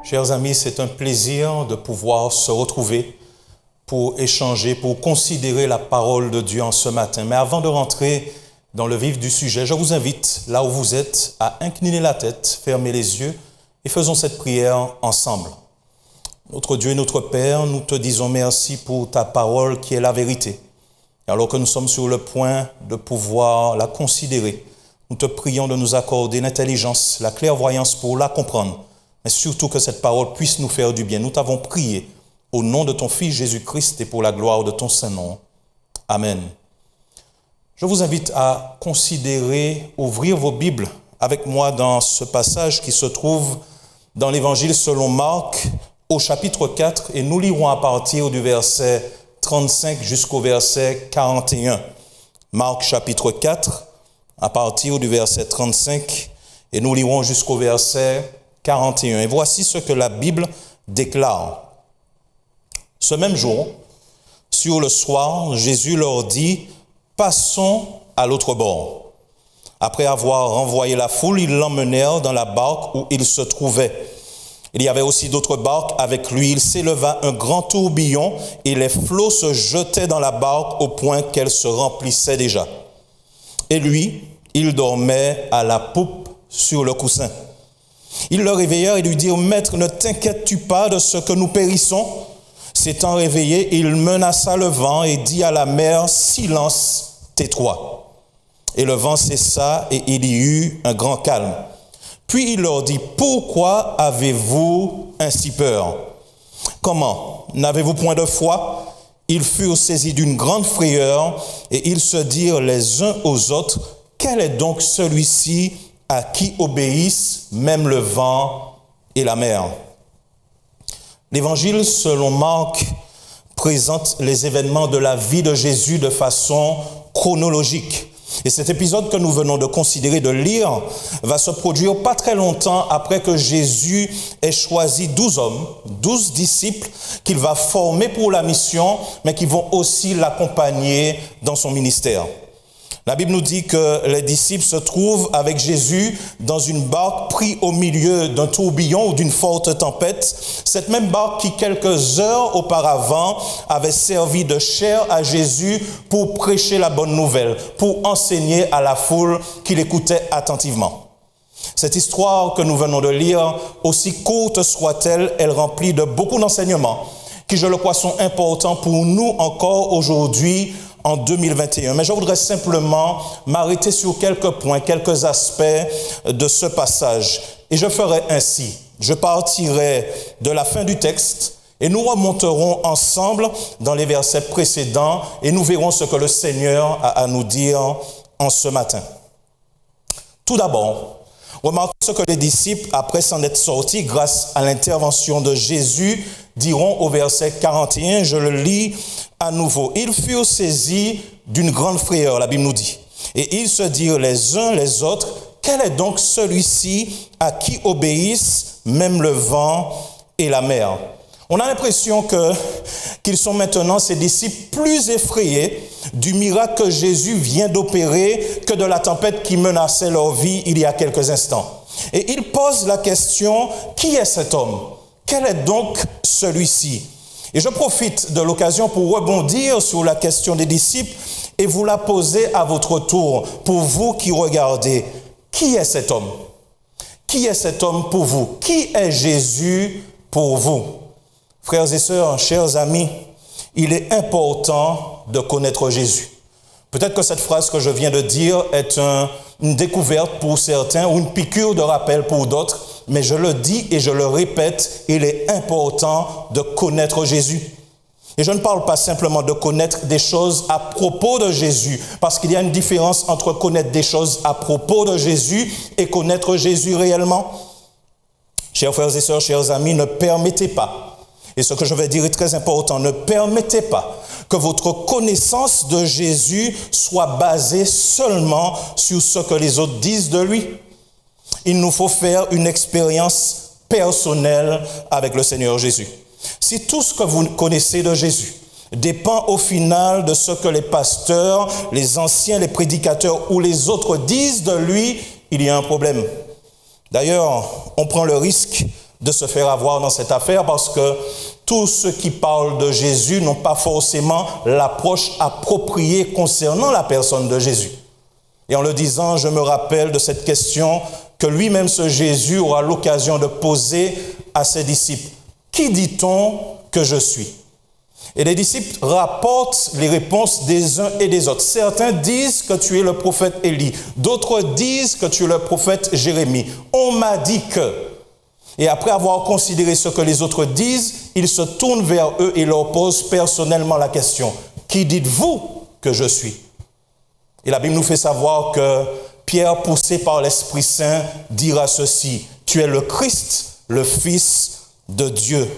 Chers amis, c'est un plaisir de pouvoir se retrouver pour échanger, pour considérer la parole de Dieu en ce matin. Mais avant de rentrer dans le vif du sujet, je vous invite, là où vous êtes, à incliner la tête, fermer les yeux et faisons cette prière ensemble. Notre Dieu et notre Père, nous te disons merci pour ta parole qui est la vérité. Et alors que nous sommes sur le point de pouvoir la considérer, nous te prions de nous accorder l'intelligence, la clairvoyance pour la comprendre, mais surtout que cette parole puisse nous faire du bien. Nous t'avons prié au nom de ton Fils Jésus-Christ et pour la gloire de ton Saint-Nom. Amen. Je vous invite à considérer, ouvrir vos Bibles avec moi dans ce passage qui se trouve dans l'Évangile selon Marc au chapitre 4 et nous lirons à partir du verset 35 jusqu'au verset 41. Marc chapitre 4 à partir du verset 35 et nous lirons jusqu'au verset 41. Et voici ce que la Bible déclare. Ce même jour, sur le soir, Jésus leur dit « Passons à l'autre bord ». Après avoir renvoyé la foule, ils l'emmenèrent dans la barque où il se trouvait. Il y avait aussi d'autres barques avec lui. Il s'éleva un grand tourbillon et les flots se jetaient dans la barque au point qu'elle se remplissait déjà. Et lui, il dormait à la poupe sur le coussin. Ils le réveillèrent et lui dirent « Maître, ne t'inquiètes-tu pas de ce que nous périssons ?» S'étant réveillé, il menaça le vent et dit à la mer « Silence, tais-toi !» Et le vent cessa et il y eut un grand calme. Puis il leur dit « Pourquoi avez-vous ainsi peur? Comment? N'avez-vous point de foi ?» Ils furent saisis d'une grande frayeur et ils se dirent les uns aux autres « Quel est donc celui-ci à qui obéissent même le vent et la mer ?» L'Évangile selon Marc présente les événements de la vie de Jésus de façon chronologique. Et cet épisode que nous venons de considérer, de lire, va se produire pas très longtemps après que Jésus ait choisi 12 hommes, 12 disciples qu'il va former pour la mission, mais qui vont aussi l'accompagner dans son ministère. La Bible nous dit que les disciples se trouvent avec Jésus dans une barque pris au milieu d'un tourbillon ou d'une forte tempête. Cette même barque qui, quelques heures auparavant, avait servi de chair à Jésus pour prêcher la bonne nouvelle, pour enseigner à la foule qui l'écoutait attentivement. Cette histoire que nous venons de lire, aussi courte soit-elle, elle remplit de beaucoup d'enseignements qui, je le crois, sont importants pour nous encore aujourd'hui, en 2021. Mais je voudrais simplement m'arrêter sur quelques points, quelques aspects de ce passage. Et je ferai ainsi. Je partirai de la fin du texte et nous remonterons ensemble dans les versets précédents et nous verrons ce que le Seigneur a à nous dire en ce matin. Tout d'abord, remarquez ce que les disciples, après s'en être sortis grâce à l'intervention de Jésus, diront au verset 41, je le lis à nouveau. Ils furent saisis d'une grande frayeur, la Bible nous dit. Et ils se dirent les uns les autres, quel est donc celui-ci à qui obéissent même le vent et la mer? On a l'impression qu'ils sont maintenant, ces disciples, plus effrayés du miracle que Jésus vient d'opérer que de la tempête qui menaçait leur vie il y a quelques instants. Et ils posent la question, qui est cet homme? Quel est donc celui-ci? Et je profite de l'occasion pour rebondir sur la question des disciples et vous la poser à votre tour pour vous qui regardez. Qui est cet homme? Qui est cet homme pour vous? Qui est Jésus pour vous? Frères et sœurs, chers amis, il est important de connaître Jésus. Peut-être que cette phrase que je viens de dire est une découverte pour certains ou une piqûre de rappel pour d'autres, mais je le dis et je le répète, il est important de connaître Jésus. Et je ne parle pas simplement de connaître des choses à propos de Jésus, parce qu'il y a une différence entre connaître des choses à propos de Jésus et connaître Jésus réellement. Chers frères et sœurs, chers amis, ne permettez pas, et ce que je vais dire est très important, ne permettez pas que votre connaissance de Jésus soit basée seulement sur ce que les autres disent de lui. Il nous faut faire une expérience personnelle avec le Seigneur Jésus. Si tout ce que vous connaissez de Jésus dépend au final de ce que les pasteurs, les anciens, les prédicateurs ou les autres disent de lui, il y a un problème. D'ailleurs, on prend le risque de se faire avoir dans cette affaire parce que tous ceux qui parlent de Jésus n'ont pas forcément l'approche appropriée concernant la personne de Jésus. Et en le disant, je me rappelle de cette question que lui-même, ce Jésus, aura l'occasion de poser à ses disciples. Qui dit-on que je suis? Et les disciples rapportent les réponses des uns et des autres. Certains disent que tu es le prophète Élie. D'autres disent que tu es le prophète Jérémie. On m'a dit que. Et après avoir considéré ce que les autres disent, ils se tournent vers eux et leur posent personnellement la question. Qui dites-vous que je suis? Et la Bible nous fait savoir que Pierre, poussé par l'Esprit Saint, dira ceci. Tu es le Christ, le Fils de Dieu.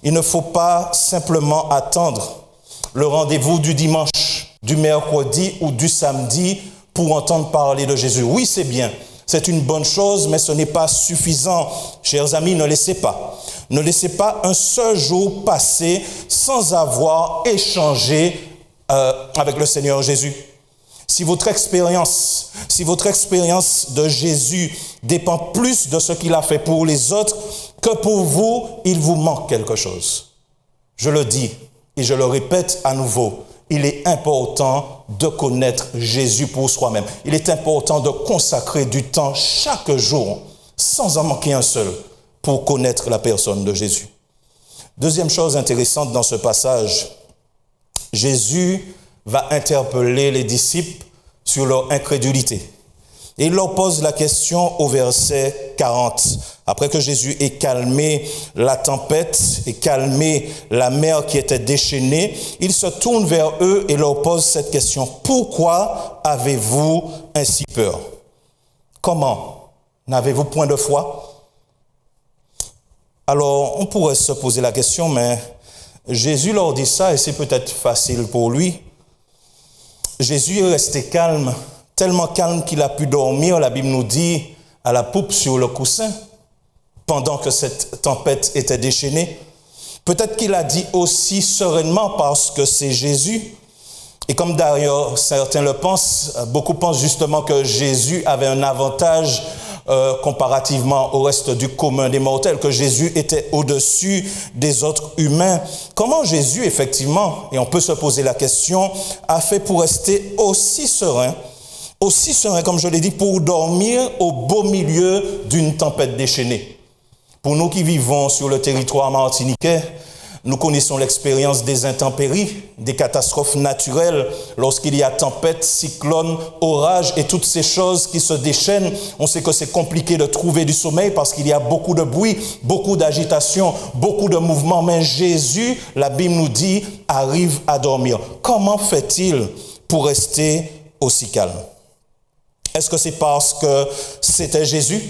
Il ne faut pas simplement attendre le rendez-vous du dimanche, du mercredi ou du samedi pour entendre parler de Jésus. Oui, c'est bien, c'est une bonne chose, mais ce n'est pas suffisant. Chers amis, ne laissez pas un seul jour passer sans avoir échangé avec le Seigneur Jésus. Si votre expérience de Jésus dépend plus de ce qu'il a fait pour les autres que pour vous, il vous manque quelque chose. Je le dis et je le répète à nouveau, il est important de connaître Jésus pour soi-même. Il est important de consacrer du temps chaque jour, sans en manquer un seul, pour connaître la personne de Jésus. Deuxième chose intéressante dans ce passage, Jésus va interpeller les disciples sur leur incrédulité. Et il leur pose la question au verset 40. Après que Jésus ait calmé la tempête et calmé la mer qui était déchaînée, il se tourne vers eux et leur pose cette question. Pourquoi avez-vous ainsi peur? Comment? N'avez-vous point de foi? Alors, on pourrait se poser la question, mais Jésus leur dit ça et c'est peut-être facile pour lui. Jésus est resté calme, tellement calme qu'il a pu dormir, la Bible nous dit, à la poupe sur le coussin, pendant que cette tempête était déchaînée. Peut-être qu'il a dit aussi sereinement parce que c'est Jésus. Et comme d'ailleurs certains le pensent, beaucoup pensent justement que Jésus avait un avantage comparativement au reste du commun des mortels, que Jésus était au-dessus des autres humains. Comment Jésus, effectivement, et on peut se poser la question, a fait pour rester aussi serein, comme je l'ai dit, pour dormir au beau milieu d'une tempête déchaînée? Pour nous qui vivons sur le territoire martiniquais, nous connaissons l'expérience des intempéries, des catastrophes naturelles. Lorsqu'il y a tempête, cyclone, orage et toutes ces choses qui se déchaînent, on sait que c'est compliqué de trouver du sommeil parce qu'il y a beaucoup de bruit, beaucoup d'agitation, beaucoup de mouvements. Mais Jésus, la Bible nous dit, arrive à dormir. Comment fait-il pour rester aussi calme? Est-ce que c'est parce que c'était Jésus?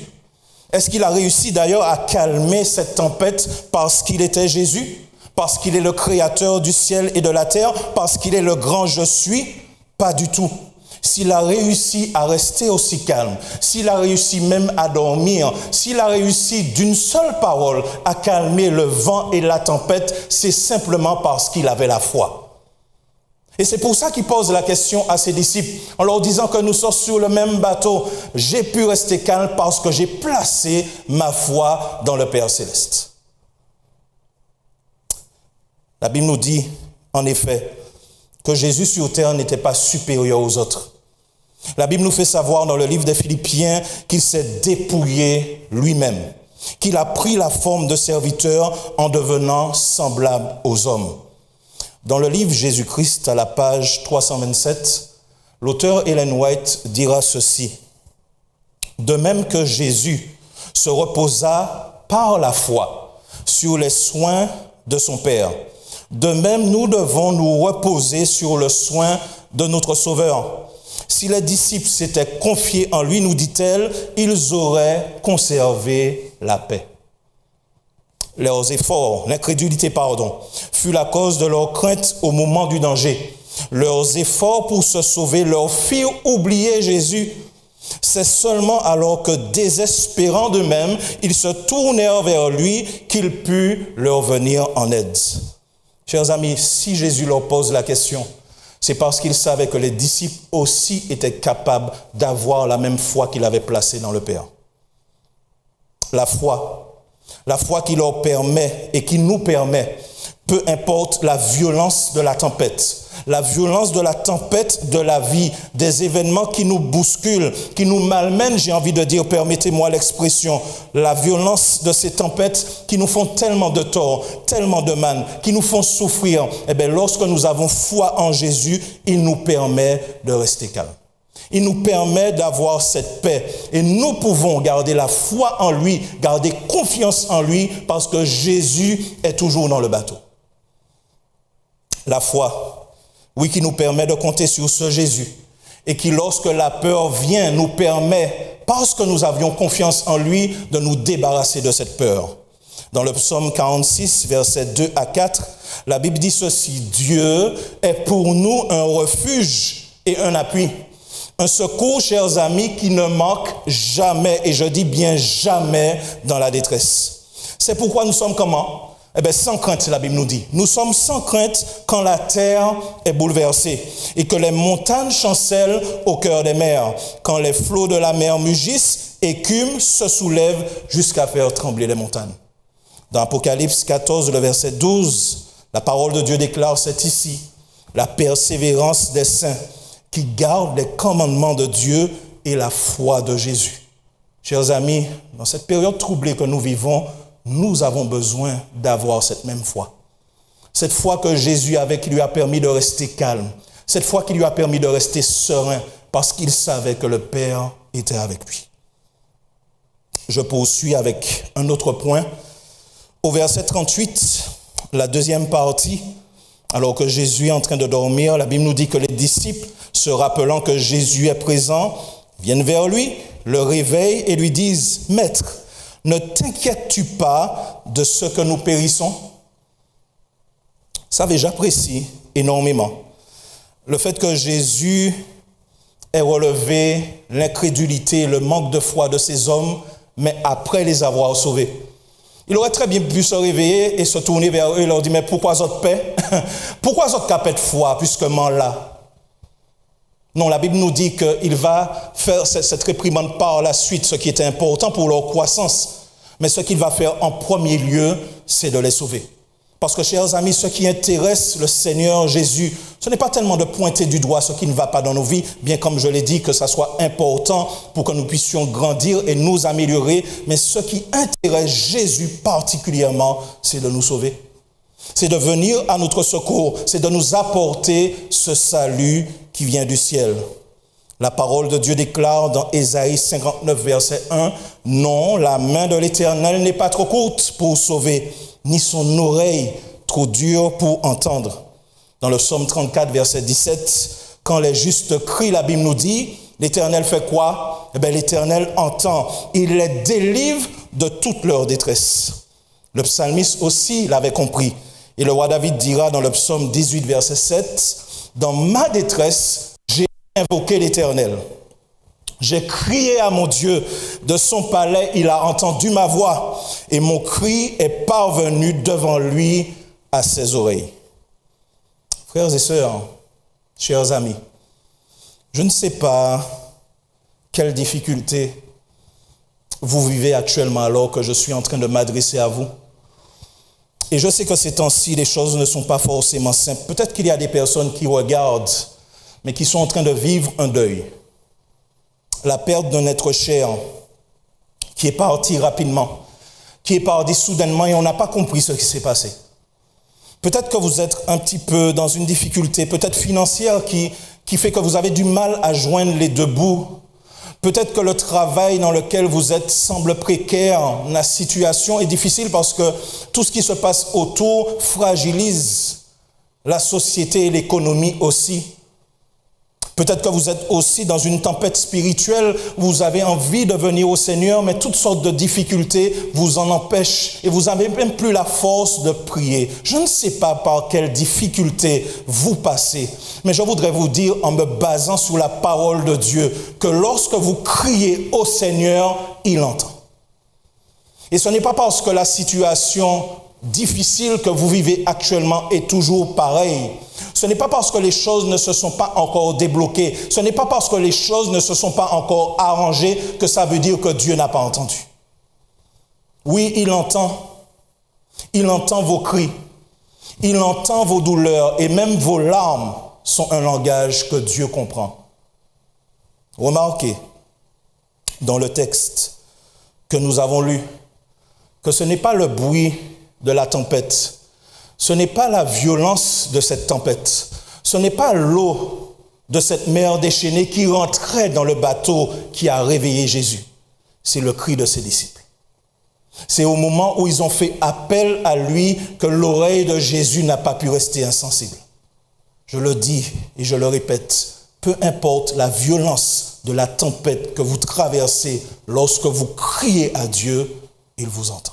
Est-ce qu'il a réussi d'ailleurs à calmer cette tempête parce qu'il était Jésus? Parce qu'il est le créateur du ciel et de la terre? Parce qu'il est le grand je suis? Pas du tout. S'il a réussi à rester aussi calme, s'il a réussi même à dormir, s'il a réussi d'une seule parole à calmer le vent et la tempête, c'est simplement parce qu'il avait la foi. Et c'est pour ça qu'il pose la question à ses disciples, en leur disant que nous sommes sur le même bateau. J'ai pu rester calme parce que j'ai placé ma foi dans le Père Céleste. La Bible nous dit, en effet, que Jésus sur terre n'était pas supérieur aux autres. La Bible nous fait savoir dans le livre des Philippiens qu'il s'est dépouillé lui-même, qu'il a pris la forme de serviteur en devenant semblable aux hommes. Dans le livre Jésus-Christ, à la page 327, l'auteur Ellen White dira ceci. De même que Jésus se reposa par la foi sur les soins de son Père, de même nous devons nous reposer sur le soin de notre Sauveur. Si les disciples s'étaient confiés en lui, nous dit-elle, ils auraient conservé la paix. Leurs efforts, l'incrédulité, fut la cause de leur crainte au moment du danger. Leurs efforts pour se sauver leur firent oublier Jésus. C'est seulement alors que, désespérant d'eux-mêmes, ils se tournèrent vers lui qu'il put leur venir en aide. Chers amis, si Jésus leur pose la question, c'est parce qu'il savait que les disciples aussi étaient capables d'avoir la même foi qu'il avait placée dans le Père. La foi, La foi qui leur permet et qui nous permet, peu importe la violence de la tempête de la vie, des événements qui nous bousculent, qui nous malmènent, j'ai envie de dire, permettez-moi l'expression, la violence de ces tempêtes qui nous font tellement de tort, tellement de mal, qui nous font souffrir, eh bien, lorsque nous avons foi en Jésus, il nous permet de rester calmes. Il nous permet d'avoir cette paix et nous pouvons garder la foi en lui, garder confiance en lui parce que Jésus est toujours dans le bateau. La foi, oui, qui nous permet de compter sur ce Jésus et qui, lorsque la peur vient, nous permet, parce que nous avions confiance en lui, de nous débarrasser de cette peur. Dans le psaume 46, versets 2 à 4, la Bible dit ceci: Dieu est pour nous un refuge et un appui. Un secours, chers amis, qui ne manque jamais, et je dis bien jamais, dans la détresse. C'est pourquoi nous sommes comment? Eh bien, sans crainte, la Bible nous dit. Nous sommes sans crainte quand la terre est bouleversée et que les montagnes chancellent au cœur des mers, quand les flots de la mer mugissent, écument, se soulèvent jusqu'à faire trembler les montagnes. Dans Apocalypse 14, le verset 12, la parole de Dieu déclare, c'est ici, la persévérance des saints qui gardent les commandements de Dieu et la foi de Jésus. Chers amis, dans cette période troublée que nous vivons, nous avons besoin d'avoir cette même foi. Cette foi que Jésus avait, qui lui a permis de rester calme. Cette foi qui lui a permis de rester serein parce qu'il savait que le Père était avec lui. Je poursuis avec un autre point. Au verset 38, la deuxième partie, alors que Jésus est en train de dormir, la Bible nous dit que les disciples, se rappelant que Jésus est présent, viennent vers lui, le réveillent et lui disent « Maître, ne t'inquiètes-tu pas de ce que nous périssons ?» Vous savez, j'apprécie énormément le fait que Jésus ait relevé l'incrédulité, le manque de foi de ces hommes, mais après les avoir sauvés. Il aurait très bien pu se réveiller et se tourner vers eux et leur dire « Mais pourquoi votre paix? Pourquoi votre capet de foi, puisque moi là ?» Non, la Bible nous dit qu'il va faire cette réprimande par la suite, ce qui était important pour leur croissance. Mais ce qu'il va faire en premier lieu, c'est de les sauver. Parce que, chers amis, ce qui intéresse le Seigneur Jésus, ce n'est pas tellement de pointer du doigt ce qui ne va pas dans nos vies, bien comme je l'ai dit, que ça soit important pour que nous puissions grandir et nous améliorer. Mais ce qui intéresse Jésus particulièrement, c'est de nous sauver. C'est de venir à notre secours, c'est de nous apporter ce salut qui vient du ciel. La parole de Dieu déclare dans Ésaïe 59, verset 1, « Non, la main de l'Éternel n'est pas trop courte pour sauver, ni son oreille trop dure pour entendre. » Dans le psaume 34, verset 17, « Quand les justes crient, la Bible nous dit, l'Éternel fait quoi? Eh bien, l'Éternel entend, il les délivre de toute leur détresse. » Le psalmiste aussi l'avait compris. Et le roi David dira dans le psaume 18, verset 7, « Dans ma détresse, j'ai invoqué l'Éternel. J'ai crié à mon Dieu, de son palais, il a entendu ma voix, et mon cri est parvenu devant lui à ses oreilles. » Frères et sœurs, chers amis, je ne sais pas quelle difficulté vous vivez actuellement alors que je suis en train de m'adresser à vous. Et je sais que ces temps-ci, les choses ne sont pas forcément simples. Peut-être qu'il y a des personnes qui regardent, mais qui sont en train de vivre un deuil. La perte d'un être cher qui est parti rapidement, qui est parti soudainement et on n'a pas compris ce qui s'est passé. Peut-être que vous êtes un petit peu dans une difficulté, peut-être financière, qui fait que vous avez du mal à joindre les deux bouts. Peut-être que le travail dans lequel vous êtes semble précaire, la situation est difficile parce que tout ce qui se passe autour fragilise la société et l'économie aussi. Peut-être que vous êtes aussi dans une tempête spirituelle, vous avez envie de venir au Seigneur, mais toutes sortes de difficultés vous en empêchent et vous n'avez même plus la force de prier. Je ne sais pas par quelles difficultés vous passez, mais je voudrais vous dire, en me basant sur la parole de Dieu, que lorsque vous criez au Seigneur, il entend. Et ce n'est pas parce que la situation difficile que vous vivez actuellement est toujours pareille. Ce n'est pas parce que les choses ne se sont pas encore débloquées. Ce n'est pas parce que les choses ne se sont pas encore arrangées que ça veut dire que Dieu n'a pas entendu. Oui, il entend. Il entend vos cris. Il entend vos douleurs et même vos larmes sont un langage que Dieu comprend. Remarquez dans le texte que nous avons lu que ce n'est pas le bruit de la tempête, ce n'est pas la violence de cette tempête, ce n'est pas l'eau de cette mer déchaînée qui rentrait dans le bateau qui a réveillé Jésus. C'est le cri de ses disciples. C'est au moment où ils ont fait appel à lui que l'oreille de Jésus n'a pas pu rester insensible. Je le dis et je le répète, peu importe la violence de la tempête que vous traversez, lorsque vous criez à Dieu, il vous entend.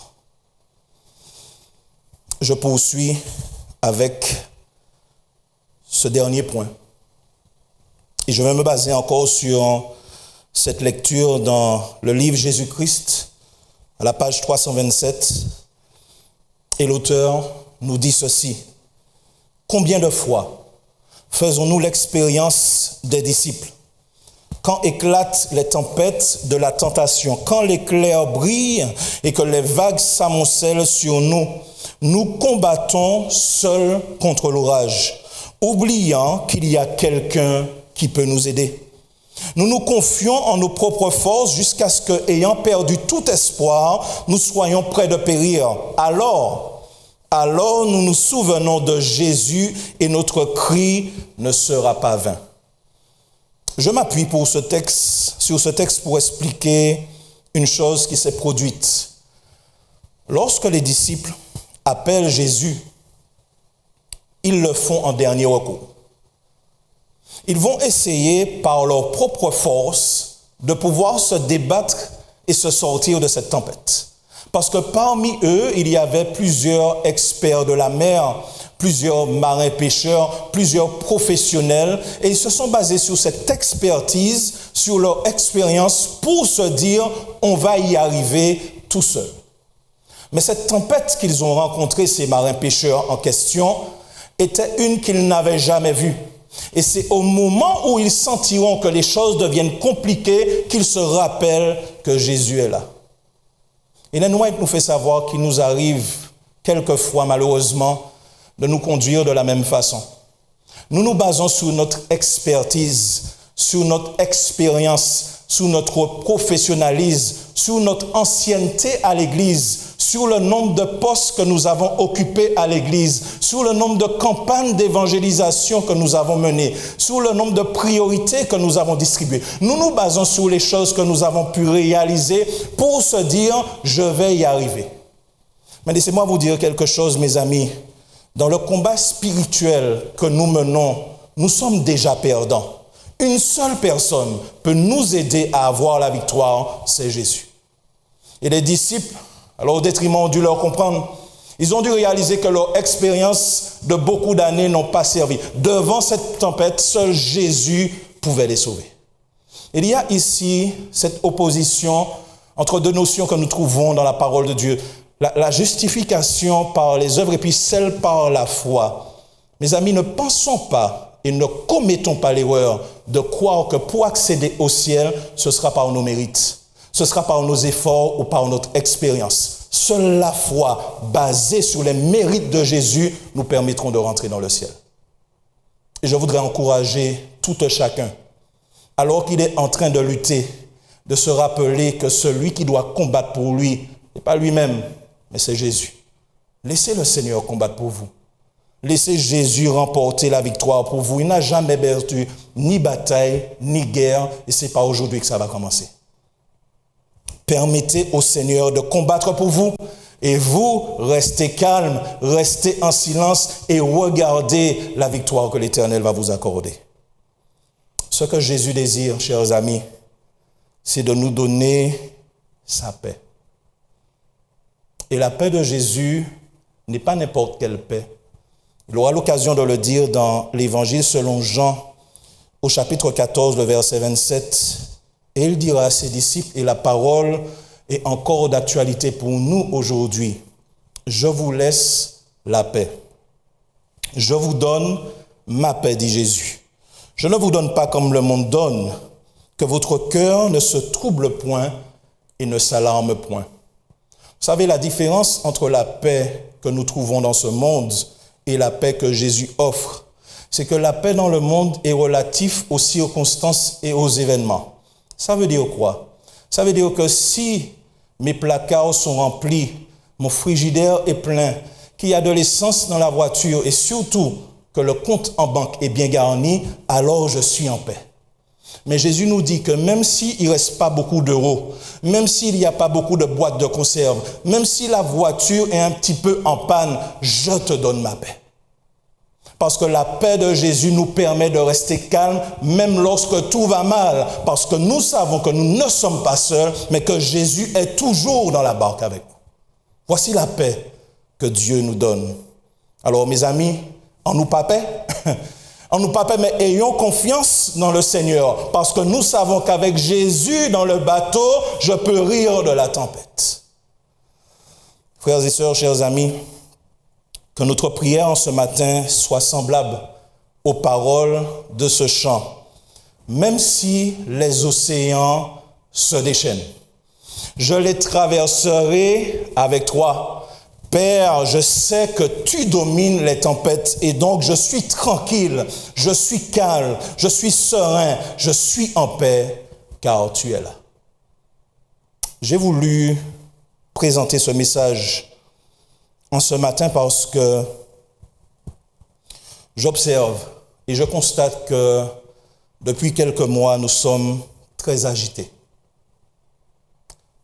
Je poursuis avec ce dernier point. Et je vais me baser encore sur cette lecture dans le livre Jésus-Christ, à la page 327. Et l'auteur nous dit ceci. Combien de fois faisons-nous l'expérience des disciples? Quand éclatent les tempêtes de la tentation, quand l'éclair brille et que les vagues s'amoncellent sur nous, nous combattons seuls contre l'orage, oubliant qu'il y a quelqu'un qui peut nous aider. Nous nous confions en nos propres forces jusqu'à ce que, ayant perdu tout espoir, nous soyons près de périr. Alors nous nous souvenons de Jésus et notre cri ne sera pas vain. Je m'appuie sur ce texte pour expliquer une chose qui s'est produite. Lorsque les disciples appellent Jésus, ils le font en dernier recours. Ils vont essayer par leur propre force de pouvoir se débattre et se sortir de cette tempête. Parce que parmi eux, il y avait plusieurs experts de la mer, plusieurs marins-pêcheurs, plusieurs professionnels, et ils se sont basés sur cette expertise, sur leur expérience pour se dire « on va y arriver tout seul ». Mais cette tempête qu'ils ont rencontrée, ces marins-pêcheurs en question, était une qu'ils n'avaient jamais vue. Et c'est au moment où ils sentiront que les choses deviennent compliquées qu'ils se rappellent que Jésus est là. Et Ellen White nous fait savoir qu'il nous arrive quelquefois, malheureusement, de nous conduire de la même façon. Nous nous basons sur notre expertise, sur notre expérience, sur notre professionnalisme, sur notre ancienneté à l'Église, sur le nombre de postes que nous avons occupés à l'Église, sur le nombre de campagnes d'évangélisation que nous avons menées, sur le nombre de priorités que nous avons distribuées. Nous nous basons sur les choses que nous avons pu réaliser pour se dire « je vais y arriver ». Mais laissez-moi vous dire quelque chose, mes amis. Dans le combat spirituel que nous menons, nous sommes déjà perdants. Une seule personne peut nous aider à avoir la victoire, c'est Jésus. Et les disciples, alors au détriment, ont dû leur comprendre. Ils ont dû réaliser que leur expérience de beaucoup d'années n'ont pas servi. Devant cette tempête, seul Jésus pouvait les sauver. Il y a ici cette opposition entre deux notions que nous trouvons dans la parole de Dieu. La justification par les œuvres et puis celle par la foi. Mes amis, ne pensons pas et ne commettons pas l'erreur de croire que pour accéder au ciel, ce sera par nos mérites, ce sera par nos efforts ou par notre expérience. Seule la foi basée sur les mérites de Jésus nous permettront de rentrer dans le ciel. Et je voudrais encourager tout un chacun, alors qu'il est en train de lutter, de se rappeler que celui qui doit combattre pour lui n'est pas lui-même, mais c'est Jésus. Laissez le Seigneur combattre pour vous. Laissez Jésus remporter la victoire pour vous. Il n'a jamais perdu ni bataille, ni guerre, et ce n'est pas aujourd'hui que ça va commencer. Permettez au Seigneur de combattre pour vous, et vous, restez calme, restez en silence et regardez la victoire que l'Éternel va vous accorder. Ce que Jésus désire, chers amis, c'est de nous donner sa paix. Et la paix de Jésus n'est pas n'importe quelle paix. Il aura l'occasion de le dire dans l'Évangile selon Jean, au chapitre 14, le verset 27. Et il dira à ses disciples, et la parole est encore d'actualité pour nous aujourd'hui, « Je vous laisse la paix. Je vous donne ma paix, dit Jésus. Je ne vous donne pas comme le monde donne, que votre cœur ne se trouble point et ne s'alarme point. » savez, la différence entre la paix que nous trouvons dans ce monde et la paix que Jésus offre, c'est que la paix dans le monde est relative aux circonstances et aux événements. Ça veut dire quoi? Ça veut dire que si mes placards sont remplis, mon frigidaire est plein, qu'il y a de l'essence dans la voiture et surtout que le compte en banque est bien garni, alors je suis en paix. Mais Jésus nous dit que même s'il ne reste pas beaucoup d'euros, même s'il n'y a pas beaucoup de boîtes de conserve, même si la voiture est un petit peu en panne, je te donne ma paix. Parce que la paix de Jésus nous permet de rester calme même lorsque tout va mal. Parce que nous savons que nous ne sommes pas seuls, mais que Jésus est toujours dans la barque avec nous. Voici la paix que Dieu nous donne. Alors mes amis, en nous pas paix, en nous pas paix, mais ayons confiance dans le Seigneur. Parce que nous savons qu'avec Jésus dans le bateau, je peux rire de la tempête. Frères et sœurs, chers amis, que notre prière en ce matin soit semblable aux paroles de ce chant, même si les océans se déchaînent. Je les traverserai avec toi. Père, je sais que tu domines les tempêtes et donc je suis tranquille, je suis calme, je suis serein, je suis en paix car tu es là. J'ai voulu présenter ce message en ce matin parce que j'observe et je constate que depuis quelques mois, nous sommes très agités.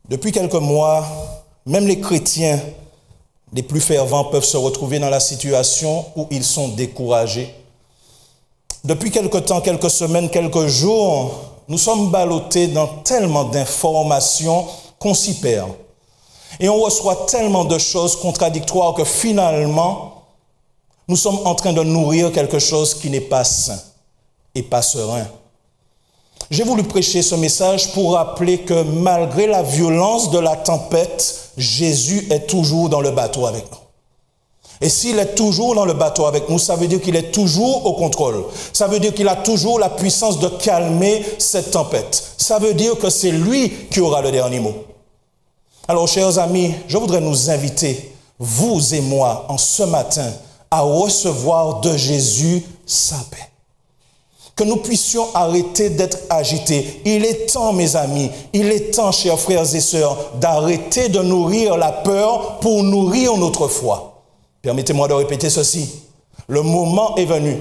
Depuis quelques mois, même les chrétiens les plus fervents peuvent se retrouver dans la situation où ils sont découragés. Depuis quelque temps, quelques semaines, quelques jours, nous sommes ballottés dans tellement d'informations qu'on s'y perd. Et on reçoit tellement de choses contradictoires que finalement, nous sommes en train de nourrir quelque chose qui n'est pas sain et pas serein. J'ai voulu prêcher ce message pour rappeler que malgré la violence de la tempête, Jésus est toujours dans le bateau avec nous. Et s'il est toujours dans le bateau avec nous, ça veut dire qu'il est toujours au contrôle. Ça veut dire qu'il a toujours la puissance de calmer cette tempête. Ça veut dire que c'est lui qui aura le dernier mot. Alors, chers amis, je voudrais nous inviter, vous et moi, en ce matin, à recevoir de Jésus sa paix. Que nous puissions arrêter d'être agités. Il est temps, mes amis, il est temps, chers frères et sœurs, d'arrêter de nourrir la peur pour nourrir notre foi. Permettez-moi de répéter ceci. Le moment est venu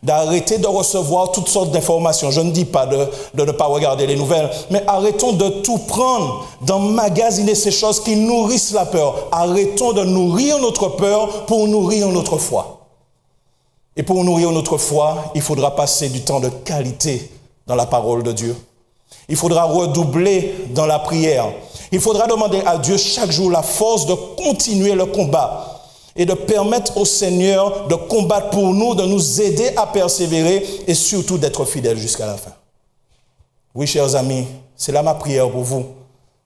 d'arrêter de recevoir toutes sortes d'informations. Je ne dis pas de ne pas regarder les nouvelles, mais arrêtons de tout prendre, d'emmagasiner ces choses qui nourrissent la peur. Arrêtons de nourrir notre peur pour nourrir notre foi. Et pour nourrir notre foi, il faudra passer du temps de qualité dans la parole de Dieu. Il faudra redoubler dans la prière. Il faudra demander à Dieu chaque jour la force de continuer le combat et de permettre au Seigneur de combattre pour nous, de nous aider à persévérer et surtout d'être fidèles jusqu'à la fin. Oui, chers amis, c'est là ma prière pour vous.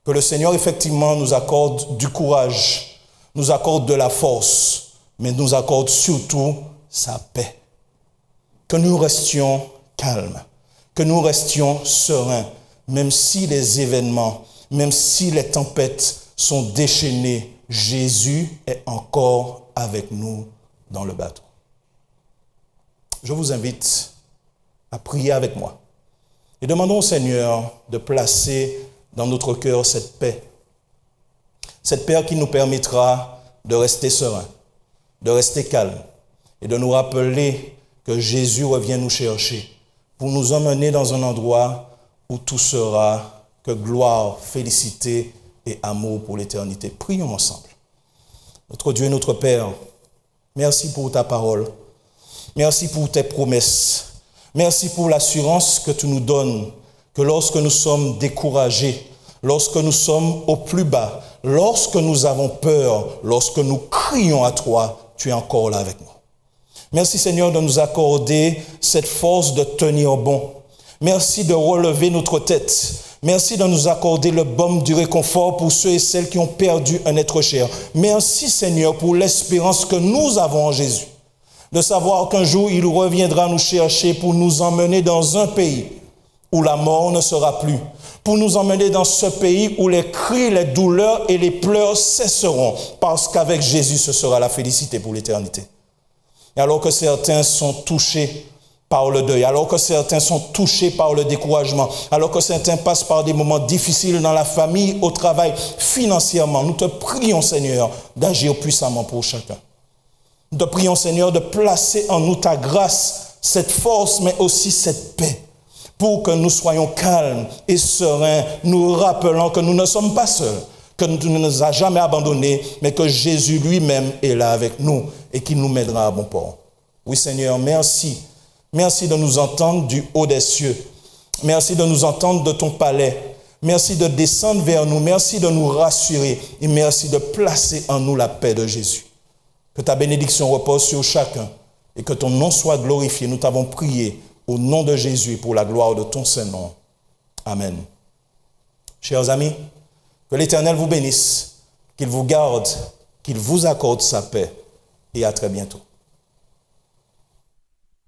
Que le Seigneur, effectivement, nous accorde du courage, nous accorde de la force, mais nous accorde surtout sa paix. Que nous restions calmes, que nous restions sereins, même si les événements, même si les tempêtes sont déchaînées, Jésus est encore avec nous dans le bateau. Je vous invite à prier avec moi et demandons au Seigneur de placer dans notre cœur cette paix qui nous permettra de rester sereins, de rester calmes et de nous rappeler que Jésus revient nous chercher pour nous emmener dans un endroit où tout sera que gloire, félicité et amour pour l'éternité. Prions ensemble. Notre Dieu et notre Père, merci pour ta parole. Merci pour tes promesses. Merci pour l'assurance que tu nous donnes que lorsque nous sommes découragés, lorsque nous sommes au plus bas, lorsque nous avons peur, lorsque nous crions à toi, tu es encore là avec nous. Merci Seigneur de nous accorder cette force de tenir bon. Merci de relever notre tête. Merci de nous accorder le baume du réconfort pour ceux et celles qui ont perdu un être cher. Merci Seigneur pour l'espérance que nous avons en Jésus. De savoir qu'un jour il reviendra nous chercher pour nous emmener dans un pays où la mort ne sera plus, pour nous emmener dans ce pays où les cris, les douleurs et les pleurs cesseront, parce qu'avec Jésus, ce sera la félicité pour l'éternité. Et alors que certains sont touchés par le deuil, alors que certains sont touchés par le découragement, alors que certains passent par des moments difficiles dans la famille, au travail, financièrement, nous te prions, Seigneur, d'agir puissamment pour chacun. Nous te prions, Seigneur, de placer en nous ta grâce, cette force, mais aussi cette paix, pour que nous soyons calmes et sereins, nous rappelant que nous ne sommes pas seuls, que tu ne nous as jamais abandonnés, mais que Jésus lui-même est là avec nous et qu'il nous mènera à bon port. Oui, Seigneur, merci. Merci de nous entendre du haut des cieux. Merci de nous entendre de ton palais. Merci de descendre vers nous. Merci de nous rassurer. Et merci de placer en nous la paix de Jésus. Que ta bénédiction repose sur chacun et que ton nom soit glorifié. Nous t'avons prié au nom de Jésus et pour la gloire de ton Saint-Nom. Amen. Chers amis, que l'Éternel vous bénisse, qu'il vous garde, qu'il vous accorde sa paix et à très bientôt.